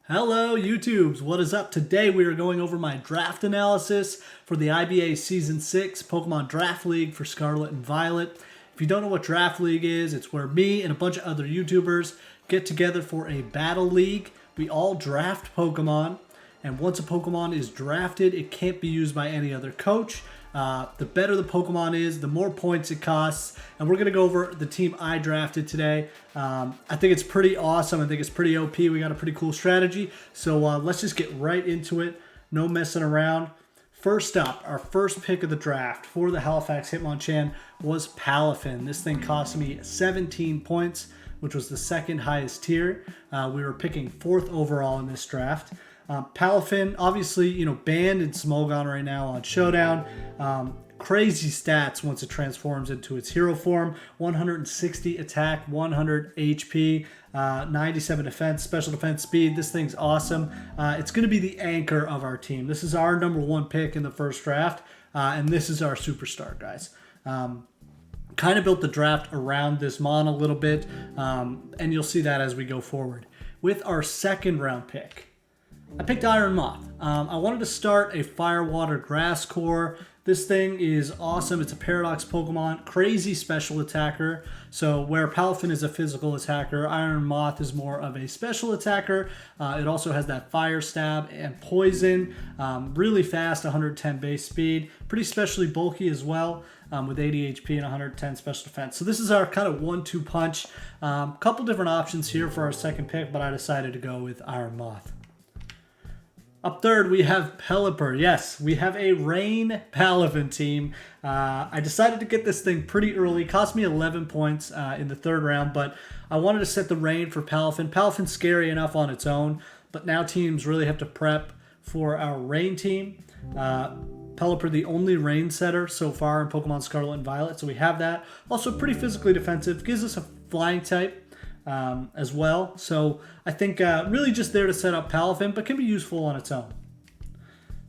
Hello YouTubes, what is up? Today we are going over my draft analysis for the IBA Season 6 Pokemon Draft League for Scarlet and Violet. If you don't know what Draft League is, it's where me and a bunch of other YouTubers get together for a battle league. We all draft Pokemon, and once a Pokemon is drafted, it can't be used by any other coach. The better the Pokemon is, the more points it costs. And we're going to go over the team I drafted today. I think it's pretty awesome. I think it's pretty OP. We got a pretty cool strategy. So let's just get right into it. No messing around. First up, our first pick of the draft for the Halifax Hitmonchan was Palafin. This thing cost me 17 points, which was the second highest tier. We were picking 4th overall in this draft. Palafin, obviously, banned in Smogon right now on Showdown. Crazy stats once it transforms into its hero form. 160 attack, 100 HP, 97 defense, special defense speed. This thing's awesome. It's going to be the anchor of our team. This is our #1 pick in the first draft, and this is our superstar, guys. Kind of built the draft around this mon a little bit, and you'll see that as we go forward. With our second round pick, I picked Iron Moth. I wanted to start a Fire, Water, Grass core. This thing is awesome. It's a Paradox Pokemon, crazy special attacker. So where Palafin is a physical attacker, Iron Moth is more of a special attacker. It also has that Fire Stab and Poison. Really fast, 110 base speed. Pretty specially bulky as well, with 80 HP and 110 special defense. So this is our kind of 1-2 punch. Couple different options here for our second pick, but I decided to go with Iron Moth. Up third, we have Pelipper. Yes, we have a Rain Palafin team. I decided to get this thing pretty early. It cost me 11 points in the third round, but I wanted to set the Rain for Palafin. Palafin's scary enough on its own, but now teams really have to prep for our Rain team. Pelipper, the only Rain setter so far in Pokemon Scarlet and Violet, so we have that. Also pretty physically defensive, gives us a flying type. As well. So I think really just there to set up Palafin, but can be useful on its own.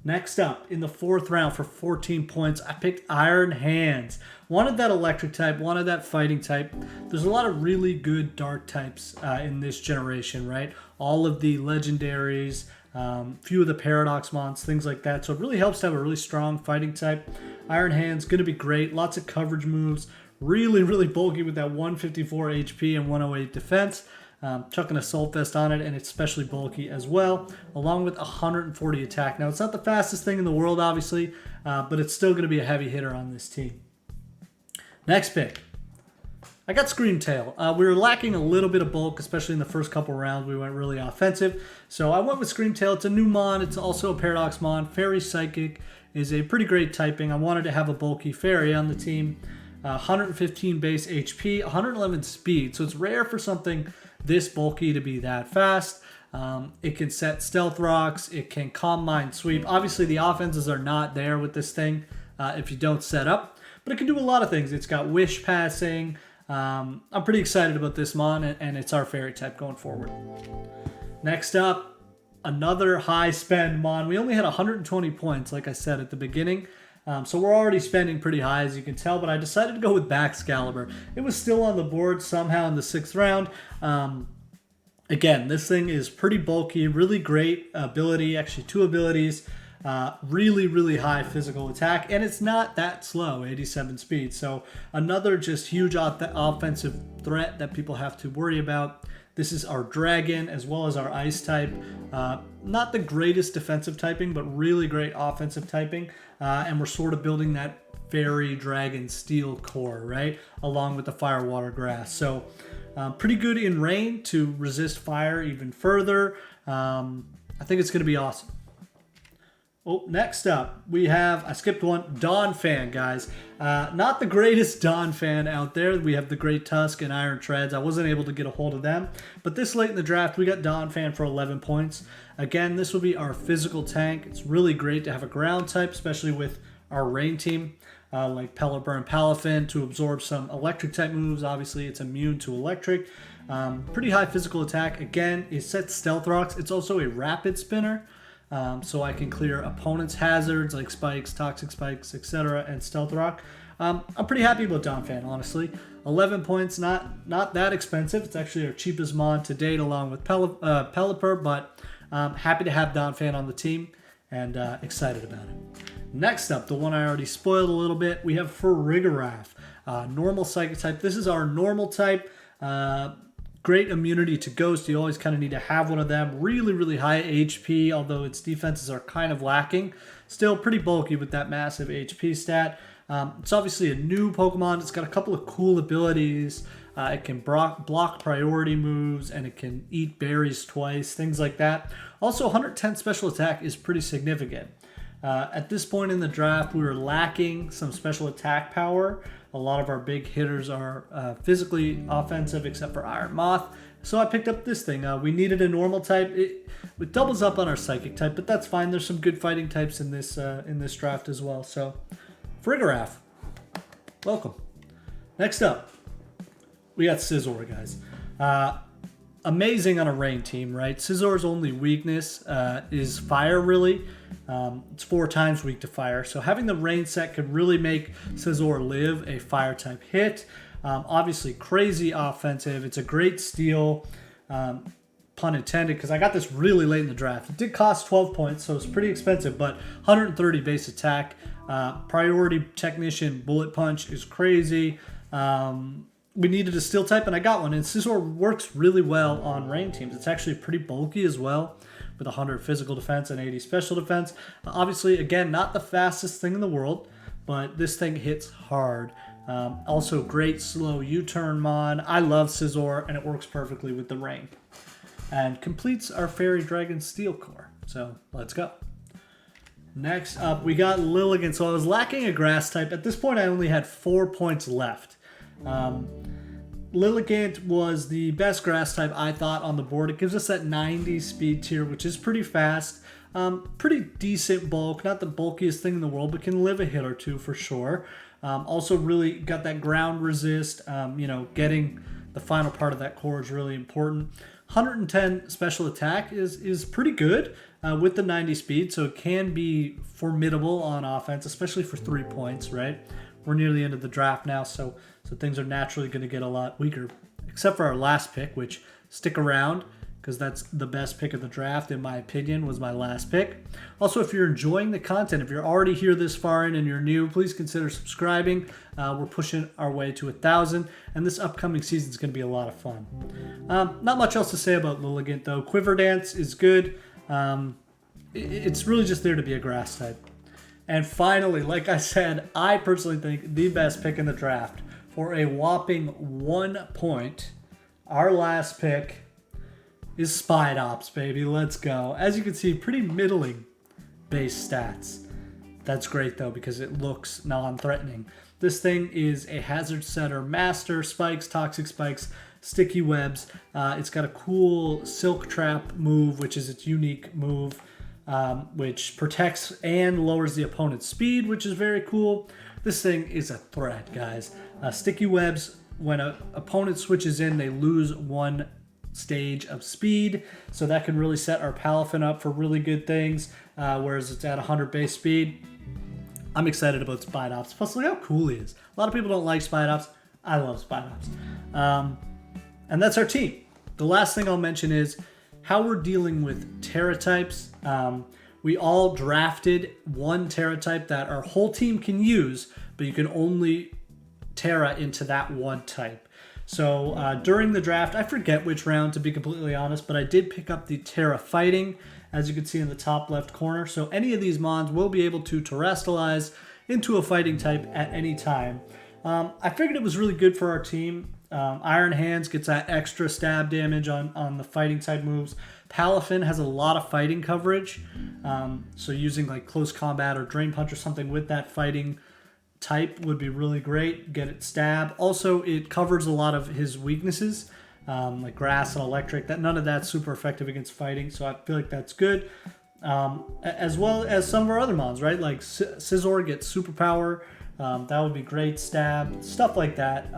Next up, in the 4th round for 14 points, I picked Iron Hands. Wanted that electric type, wanted that fighting type. There's a lot of really good dark types in this generation, right? All of the legendaries, few of the Paradox mons, things like that. So it really helps to have a really strong fighting type. Iron Hands, going to be great. Lots of coverage moves. Really, really bulky with that 154 HP and 108 defense. Chucking a Soul Fest on it, and it's especially bulky as well, along with 140 attack. Now, it's not the fastest thing in the world, obviously, but it's still going to be a heavy hitter on this team. Next pick. I got Screamtail. We were lacking a little bit of bulk, especially in the first couple rounds. We went really offensive. So I went with Screamtail. It's a new mon. It's also a Paradox mon. Fairy Psychic is a pretty great typing. I wanted to have a bulky Fairy on the team. 115 base HP, 111 speed. So it's rare for something this bulky to be that fast. It can set Stealth Rocks. It can Calm Mind Sweep. Obviously, the offenses are not there with this thing if you don't set up. But it can do a lot of things. It's got Wish Passing. I'm pretty excited about this mon, and it's our Fairy type going forward. Next up, another high spend mon. We only had 120 points, like I said at the beginning. So we're already spending pretty high, as you can tell, but I decided to go with Baxcalibur. It was still on the board somehow in the 6th round. Again, this thing is pretty bulky, really great ability, actually 2 abilities, really, really high physical attack, and it's not that slow, 87 speed. So another just huge offensive threat that people have to worry about. This is our Dragon as well as our Ice type. Not the greatest defensive typing, but really great offensive typing. And we're sort of building that Fairy, Dragon, Steel core, right? Along with the Fire, Water, Grass. So pretty good in rain to resist fire even further. I think it's going to be awesome. Oh, next up, we have, I skipped one, Donphan, guys. Not the greatest Donphan out there. We have the Great Tusk and Iron Treads. I wasn't able to get a hold of them. But this late in the draft, we got Donphan for 11 points. Again, this will be our physical tank. It's really great to have a ground type, especially with our rain team, like Pelipper and Palafin, to absorb some electric type moves. Obviously, it's immune to electric. Pretty high physical attack. Again, it sets Stealth Rocks. It's also a rapid spinner. So I can clear opponents' hazards like spikes, toxic spikes, etc., and Stealth Rock. I'm pretty happy about Donphan, honestly. 11 points, not that expensive. It's actually our cheapest mon to date, along with Pelipper, but Happy to have Donphan on the team and excited about it. Next up, the one I already spoiled a little bit, we have Farigiraf. Normal Psychic type. This is our normal type. Great immunity to Ghost. You always kind of need to have one of them. Really, really high HP, although its defenses are kind of lacking. Still pretty bulky with that massive HP stat. It's obviously a new Pokemon. It's got a couple of cool abilities. It can block priority moves, and it can eat berries twice, things like that. Also, 110 special attack is pretty significant. At this point in the draft, we were lacking some special attack power. A lot of our big hitters are physically offensive, except for Iron Moth. So I picked up this thing. We needed a normal type. It doubles up on our Psychic type, but that's fine. There's some good fighting types in this draft as well. So, Farigiraf, welcome. Next up, we got Scizor, guys. Amazing on a rain team, right? Scizor's only weakness is fire, really. It's 4 times weak to fire. So having the rain set could really make Scizor live a fire type hit. Obviously crazy offensive. It's a great steal, pun intended, because I got this really late in the draft. It did cost 12 points, so it's pretty expensive, but 130 base attack. Priority Technician Bullet Punch is crazy. We needed a steel type, and I got one. And Scizor works really well on rain teams. It's actually pretty bulky as well, with 100 physical defense and 80 special defense. Obviously, again, not the fastest thing in the world, but this thing hits hard. Also, great slow U-turn mon. I love Scizor, and it works perfectly with the rain. And completes our Fairy Dragon Steel Core. So, let's go. Next up, we got Lilligant. So I was lacking a grass type. At this point, I only had 4 points left. Lilligant was the best grass type, I thought, on the board. It gives us that 90 speed tier, which is pretty fast. Pretty decent bulk. Not the bulkiest thing in the world, but can live a hit or two for sure. Also really got that ground resist. Getting the final part of that core is really important. 110 special attack is pretty good with the 90 speed, so it can be formidable on offense, especially for 3 points, right? We're near the end of the draft now, so things are naturally going to get a lot weaker, except for our last pick, which stick around because that's the best pick of the draft, in my opinion, was my last pick. Also, if you're enjoying the content, if you're already here this far in and you're new, please consider subscribing. We're pushing our way to 1,000, and this upcoming season is going to be a lot of fun. Not much else to say about Lilligant, though. Quiver Dance is good. It's really just there to be a grass type. And finally, like I said, I personally think the best pick in the draft, for a whopping 1 point, our last pick is Spidops, baby. Let's go. As you can see, pretty middling base stats. That's great, though, because it looks non-threatening. This thing is a Hazard Setter Master. Spikes, Toxic Spikes, Sticky Webs. It's got a cool Silk Trap move, which is its unique move, which protects and lowers the opponent's speed, which is very cool. This thing is a threat, guys. Sticky Webs, when an opponent switches in, they lose 1 stage of speed, so that can really set our Palafin up for really good things, whereas it's at 100 base speed. I'm excited about Spidops. Plus, look how cool he is. A lot of people don't like Spidops. I love Spidops. And that's our team. The last thing I'll mention is how we're dealing with Tera types. We all drafted 1 Tera type that our whole team can use, but you can only Tera into that 1 type. So during the draft, I forget which round to be completely honest, but I did pick up the Tera Fighting, as you can see in the top left corner. So any of these mons will be able to terrestrialize into a fighting type at any time. I figured it was really good for our team. Iron Hands gets that extra stab damage on the fighting type moves. Palafin has a lot of fighting coverage, so using like close combat or Drain Punch or something with that fighting type would be really great. Get it stab. Also, it covers a lot of his weaknesses, like grass and electric. None of that's super effective against fighting, so I feel like that's good. As well as some of our other mons, right? Like Scizor gets superpower. That would be great. Stab, stuff like that.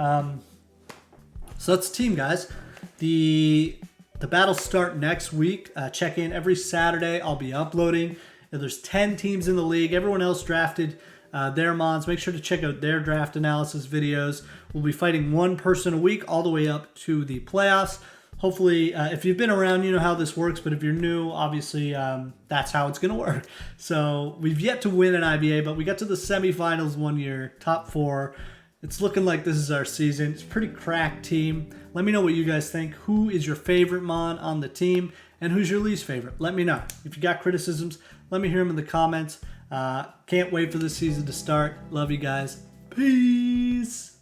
So that's the team, guys. The battles start next week. Check in every Saturday. I'll be uploading. There's 10 teams in the league. Everyone else drafted their mons. Make sure to check out their draft analysis videos. We'll be fighting 1 person a week all the way up to the playoffs. hopefully, if you've been around, you know how this works. But if you're new, obviously, that's how it's going to work. So we've yet to win an IBA, but we got to the semifinals one year, top 4. It's looking like this is our season. It's a pretty cracked team. Let me know what you guys think. Who is your favorite Mon on the team? And who's your least favorite? Let me know. If you got criticisms, let me hear them in the comments. Can't wait for this season to start. Love you guys. Peace.